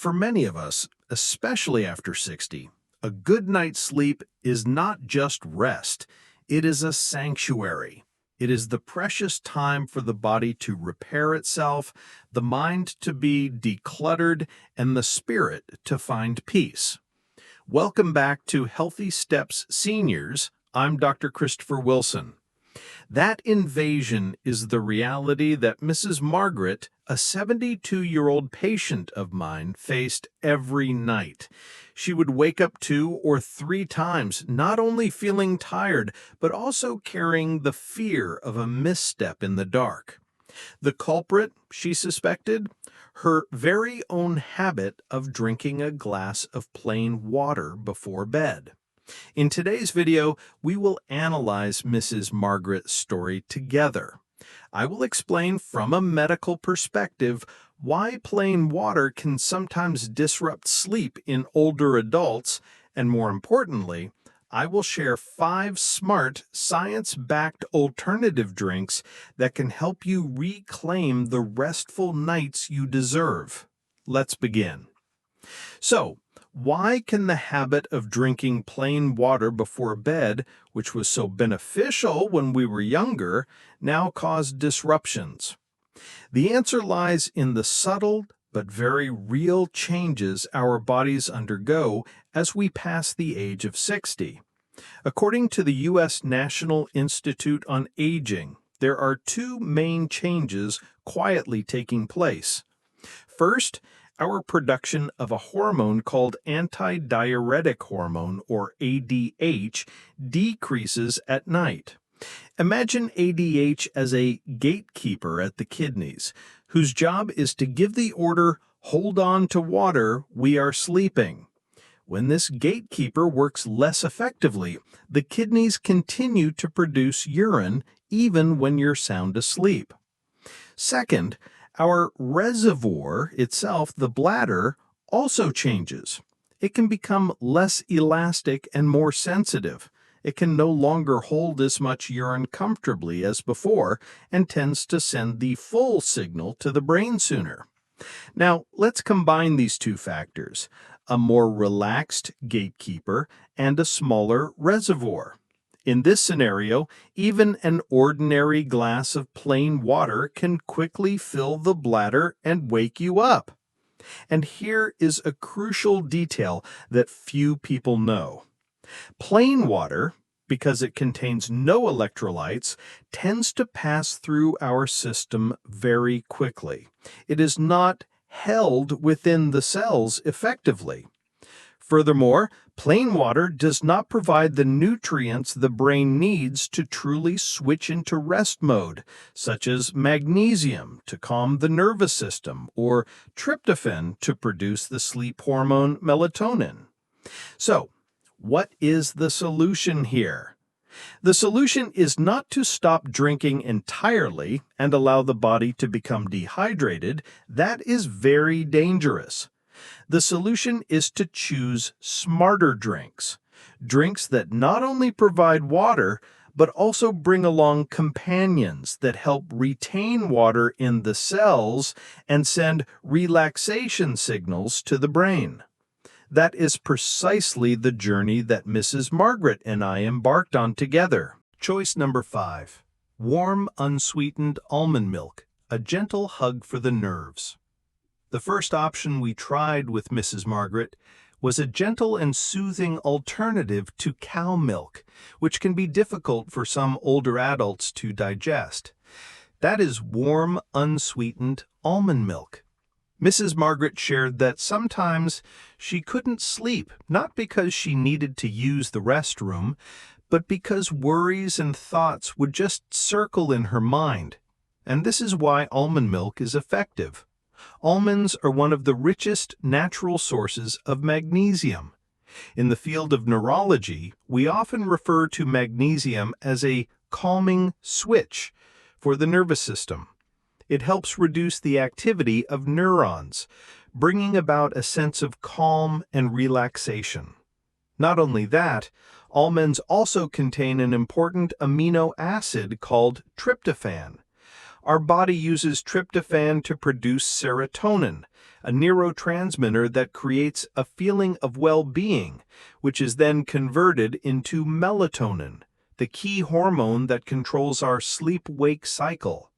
For many of us, especially after 60, a good night's sleep is not just rest, it is a sanctuary. It is the precious time for the body to repair itself, the mind to be decluttered, and the spirit to find peace. Welcome back to Healthy Steps Seniors. I'm Dr. Christopher Wilson. That invasion is the reality that Mrs. Margaret, a 72-year-old patient of mine, faced every night. She would wake up 2 or 3 times, not only feeling tired, but also carrying the fear of a misstep in the dark. The culprit, she suspected, her very own habit of drinking a glass of plain water before bed. In today's video, we will analyze Mrs. Margaret's story together. I will explain from a medical perspective why plain water can sometimes disrupt sleep in older adults, and more importantly, I will share 5 smart, science-backed alternative drinks that can help you reclaim the restful nights you deserve. Let's begin. So, why can the habit of drinking plain water before bed, which was so beneficial when we were younger, now cause disruptions? The answer lies in the subtle but very real changes our bodies undergo as we pass the age of 60. According to the U.S. National Institute on Aging, there are 2 main changes quietly taking place. First, our production of a hormone called Antidiuretic Hormone, or ADH, decreases at night. Imagine ADH as a gatekeeper at the kidneys, whose job is to give the order, "Hold on to water, we are sleeping." When this gatekeeper works less effectively, the kidneys continue to produce urine even when you're sound asleep. Second, our reservoir itself, the bladder, also changes. It can become less elastic and more sensitive. It can no longer hold as much urine comfortably as before and tends to send the full signal to the brain sooner. Now, let's combine these 2 factors, a more relaxed gatekeeper and a smaller reservoir. In this scenario, even an ordinary glass of plain water can quickly fill the bladder and wake you up. And here is a crucial detail that few people know. Plain water, because it contains no electrolytes, tends to pass through our system very quickly. It is not held within the cells effectively. Furthermore, plain water does not provide the nutrients the brain needs to truly switch into rest mode, such as magnesium to calm the nervous system or tryptophan to produce the sleep hormone melatonin. So, what is the solution here? The solution is not to stop drinking entirely and allow the body to become dehydrated. That is very dangerous. The solution is to choose smarter drinks, drinks that not only provide water, but also bring along companions that help retain water in the cells and send relaxation signals to the brain. That is precisely the journey that Mrs. Margaret and I embarked on together. Choice number 5. Warm, unsweetened almond milk, a gentle hug for the nerves. The first option we tried with Mrs. Margaret was a gentle and soothing alternative to cow milk, which can be difficult for some older adults to digest. That is warm, unsweetened almond milk. Mrs. Margaret shared that sometimes she couldn't sleep, not because she needed to use the restroom, but because worries and thoughts would just circle in her mind. And this is why almond milk is effective. Almonds are one of the richest natural sources of magnesium. In the field of neurology, we often refer to magnesium as a calming switch for the nervous system. It helps reduce the activity of neurons, bringing about a sense of calm and relaxation. Not only that, almonds also contain an important amino acid called tryptophan. Our body uses tryptophan to produce serotonin, a neurotransmitter that creates a feeling of well-being, which is then converted into melatonin, the key hormone that controls our sleep-wake cycle.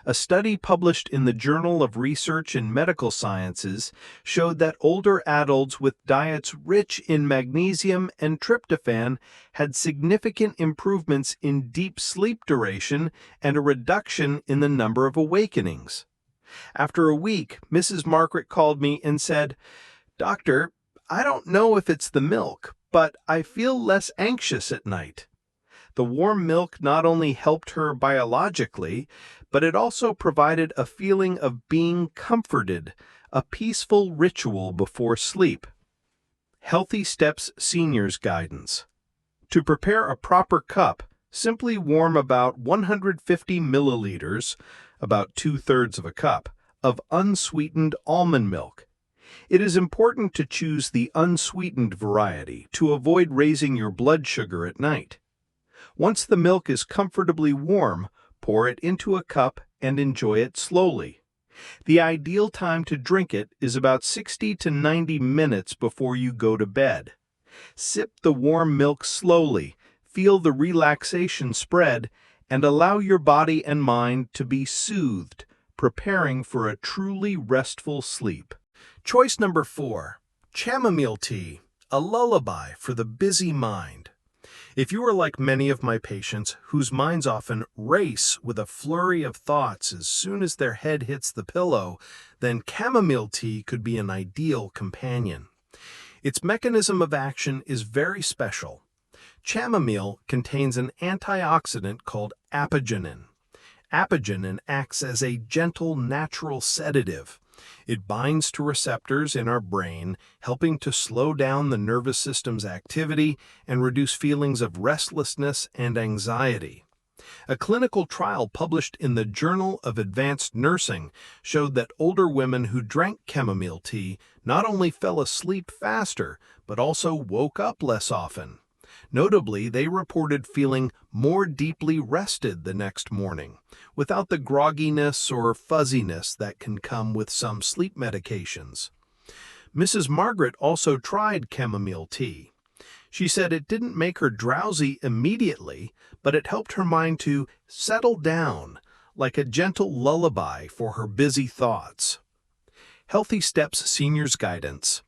A study published in the Journal of Research in Medical Sciences showed that older adults with diets rich in magnesium and tryptophan had significant improvements in deep sleep duration and a reduction in the number of awakenings. After a week, Mrs. Margaret called me and said, "Doctor, I don't know if it's the milk, but I feel less anxious at night." The warm milk not only helped her biologically, but it also provided a feeling of being comforted, a peaceful ritual before sleep. Healthy Steps Seniors Guidance. To prepare a proper cup, simply warm about 150 milliliters, about 2/3 of a cup, of unsweetened almond milk. It is important to choose the unsweetened variety to avoid raising your blood sugar at night. Once the milk is comfortably warm, pour it into a cup and enjoy it slowly. The ideal time to drink it is about 60 to 90 minutes before you go to bed. Sip the warm milk slowly, feel the relaxation spread, and allow your body and mind to be soothed, preparing for a truly restful sleep. Choice number 4. Chamomile tea, a lullaby for the busy mind. If you are like many of my patients whose minds often race with a flurry of thoughts as soon as their head hits the pillow, then chamomile tea could be an ideal companion. Its mechanism of action is very special. Chamomile contains an antioxidant called apigenin. Apigenin acts as a gentle, natural sedative. It binds to receptors in our brain, helping to slow down the nervous system's activity and reduce feelings of restlessness and anxiety. A clinical trial published in the Journal of Advanced Nursing showed that older women who drank chamomile tea not only fell asleep faster, but also woke up less often. Notably, they reported feeling more deeply rested the next morning, without the grogginess or fuzziness that can come with some sleep medications. Mrs. Margaret also tried chamomile tea. She said it didn't make her drowsy immediately, but it helped her mind to settle down, like a gentle lullaby for her busy thoughts. Healthy Steps Seniors Guidance.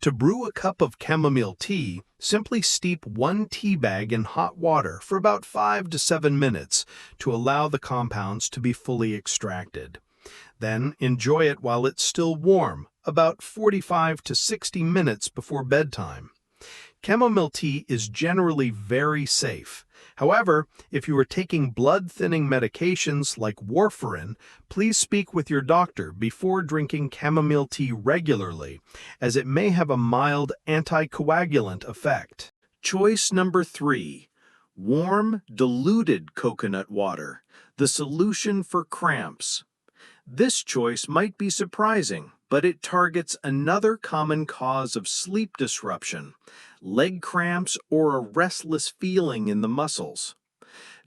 To brew a cup of chamomile tea, simply steep 1 tea bag in hot water for about 5 to 7 minutes to allow the compounds to be fully extracted. Then enjoy it while it's still warm, about 45 to 60 minutes before bedtime. Chamomile tea is generally very safe. However, if you are taking blood-thinning medications like warfarin, please speak with your doctor before drinking chamomile tea regularly, as it may have a mild anticoagulant effect. Choice number 3. Warm, diluted coconut water, the solution for cramps. This choice might be surprising, but it targets another common cause of sleep disruption, leg cramps or a restless feeling in the muscles.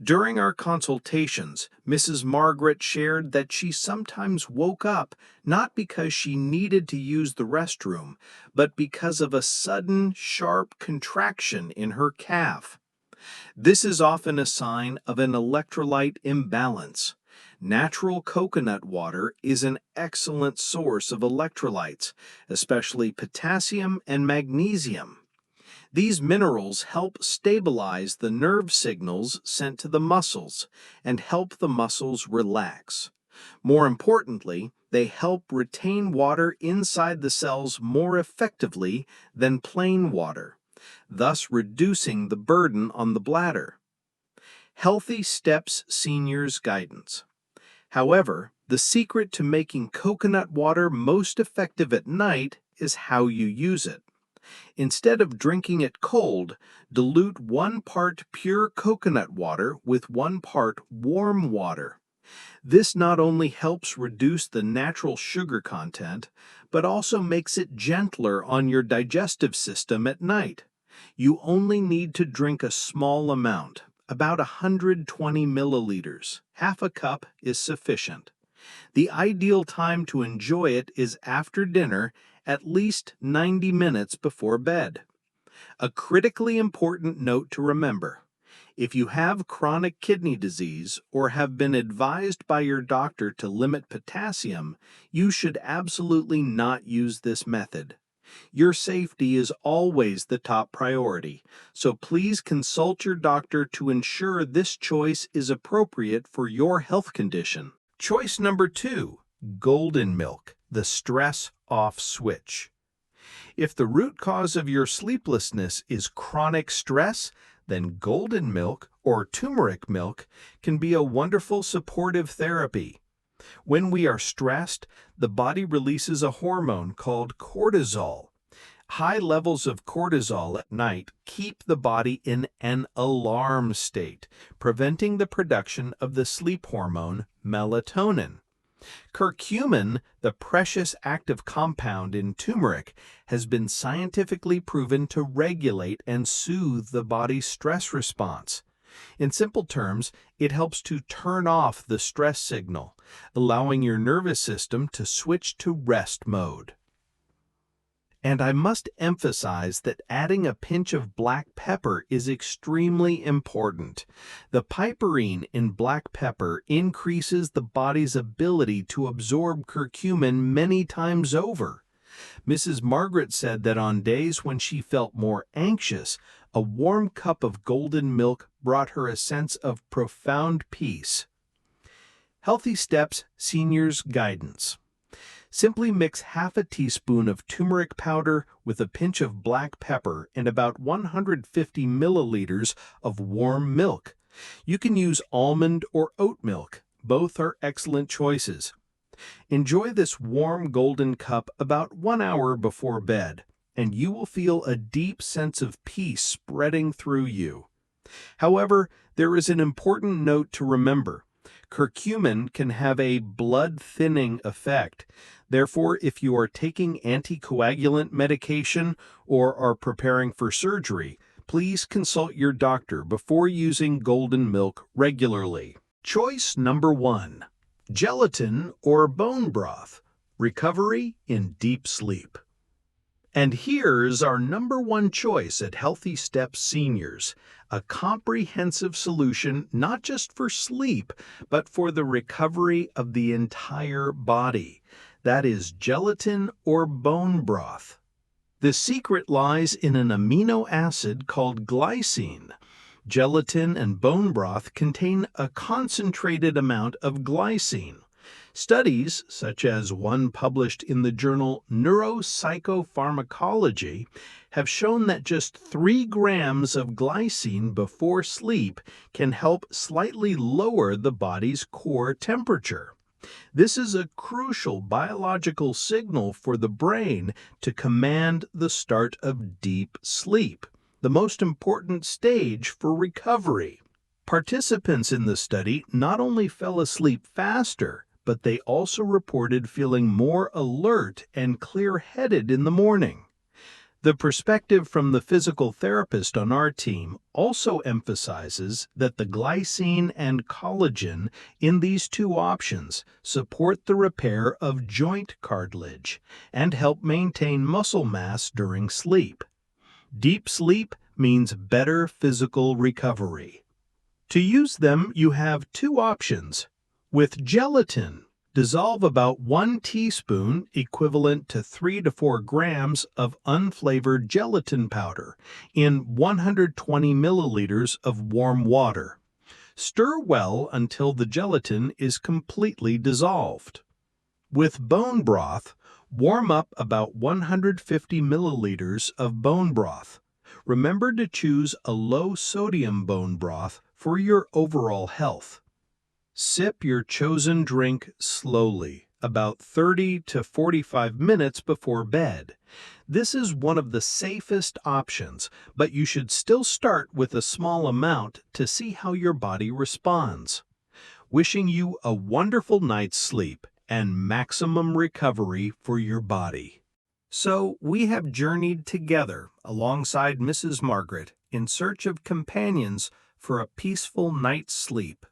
During our consultations, Mrs. Margaret shared that she sometimes woke up not because she needed to use the restroom, but because of a sudden, sharp contraction in her calf. This is often a sign of an electrolyte imbalance. Natural coconut water is an excellent source of electrolytes, especially potassium and magnesium. These minerals help stabilize the nerve signals sent to the muscles and help the muscles relax. More importantly, they help retain water inside the cells more effectively than plain water, thus reducing the burden on the bladder. Healthy Steps Seniors Guidance. However, the secret to making coconut water most effective at night is how you use it. Instead of drinking it cold, dilute 1 part pure coconut water with 1 part warm water. This not only helps reduce the natural sugar content, but also makes it gentler on your digestive system at night. You only need to drink a small amount, About 120 milliliters. Half a cup is sufficient. The ideal time to enjoy it is after dinner, at least 90 minutes before bed. A critically important note to remember: if you have chronic kidney disease or have been advised by your doctor to limit potassium, you should absolutely not use this method. Your safety is always the top priority, so please consult your doctor to ensure this choice is appropriate for your health condition. Choice number 2, golden milk, the stress-off switch. If the root cause of your sleeplessness is chronic stress, then golden milk or turmeric milk can be a wonderful supportive therapy. When we are stressed, the body releases a hormone called cortisol. High levels of cortisol at night keep the body in an alarm state, preventing the production of the sleep hormone melatonin. Curcumin, the precious active compound in turmeric, has been scientifically proven to regulate and soothe the body's stress response. In simple terms, it helps to turn off the stress signal, allowing your nervous system to switch to rest mode. And I must emphasize that adding a pinch of black pepper is extremely important. The piperine in black pepper increases the body's ability to absorb curcumin many times over. Mrs. Margaret said that on days when she felt more anxious, a warm cup of golden milk brought her a sense of profound peace. Healthy Steps Seniors Guidance. Simply mix half a teaspoon of turmeric powder with a pinch of black pepper and about 150 milliliters of warm milk. You can use almond or oat milk. Both are excellent choices. Enjoy this warm golden cup about 1 hour before bed, and you will feel a deep sense of peace spreading through you. However, there is an important note to remember. Curcumin can have a blood-thinning effect. Therefore, if you are taking anticoagulant medication or are preparing for surgery, please consult your doctor before using golden milk regularly. Choice number 1. Gelatin or bone broth. Recovery in deep sleep. And here's our number 1 choice at Healthy Steps Seniors, a comprehensive solution not just for sleep, but for the recovery of the entire body. That is gelatin or bone broth. The secret lies in an amino acid called glycine. Gelatin and bone broth contain a concentrated amount of glycine. Studies, such as one published in the journal Neuropsychopharmacology, have shown that just 3 grams of glycine before sleep can help slightly lower the body's core temperature. This is a crucial biological signal for the brain to command the start of deep sleep, the most important stage for recovery. Participants in the study not only fell asleep faster, but they also reported feeling more alert and clear-headed in the morning. The perspective from the physical therapist on our team also emphasizes that the glycine and collagen in these 2 options support the repair of joint cartilage and help maintain muscle mass during sleep. Deep sleep means better physical recovery. To use them, you have 2 options. With gelatin, dissolve about 1 teaspoon, equivalent to 3 to 4 grams of unflavored gelatin powder, in 120 milliliters of warm water. Stir well until the gelatin is completely dissolved. With bone broth, warm up about 150 milliliters of bone broth. Remember to choose a low-sodium bone broth for your overall health. Sip your chosen drink slowly, about 30 to 45 minutes before bed. This is one of the safest options, but you should still start with a small amount to see how your body responds. Wishing you a wonderful night's sleep and maximum recovery for your body. So we have journeyed together alongside Mrs. Margaret in search of companions for a peaceful night's sleep.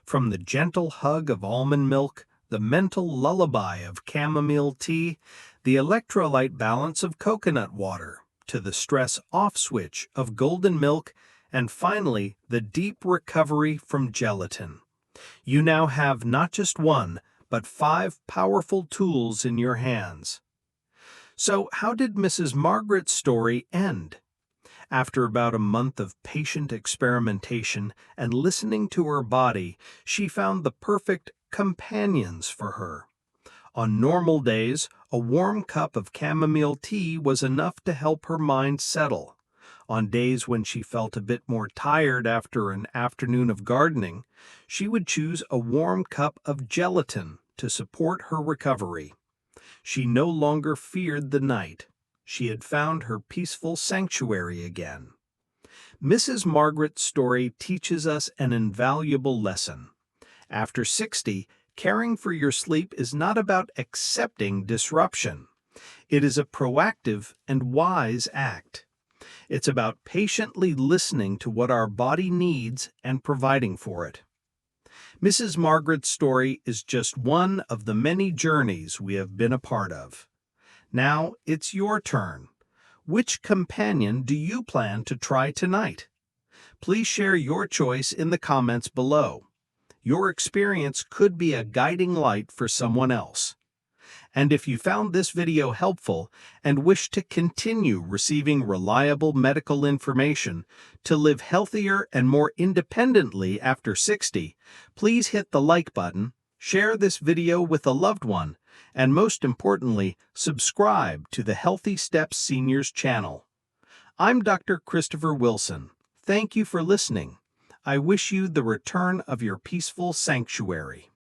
From the gentle hug of almond milk, the mental lullaby of chamomile tea, the electrolyte balance of coconut water, to the stress-off switch of golden milk, and finally, the deep recovery from gelatin. You now have not just one, but 5 powerful tools in your hands. So how did Mrs. Margaret's story end? After about a month of patient experimentation and listening to her body, she found the perfect companions for her. On normal days, a warm cup of chamomile tea was enough to help her mind settle. On days when she felt a bit more tired after an afternoon of gardening, she would choose a warm cup of gelatin to support her recovery. She no longer feared the night. She had found her peaceful sanctuary again. Mrs. Margaret's story teaches us an invaluable lesson. After 60, caring for your sleep is not about accepting disruption. It is a proactive and wise act. It's about patiently listening to what our body needs and providing for it. Mrs. Margaret's story is just one of the many journeys we have been a part of. Now it's your turn. Which companion do you plan to try tonight? Please share your choice in the comments below. Your experience could be a guiding light for someone else. And if you found this video helpful and wish to continue receiving reliable medical information to live healthier and more independently after 60, please hit the like button, share this video with a loved one, and most importantly, subscribe to the Healthy Steps Seniors channel. I'm Dr. Christopher Wilson. Thank you for listening. I wish you the return of your peaceful sanctuary.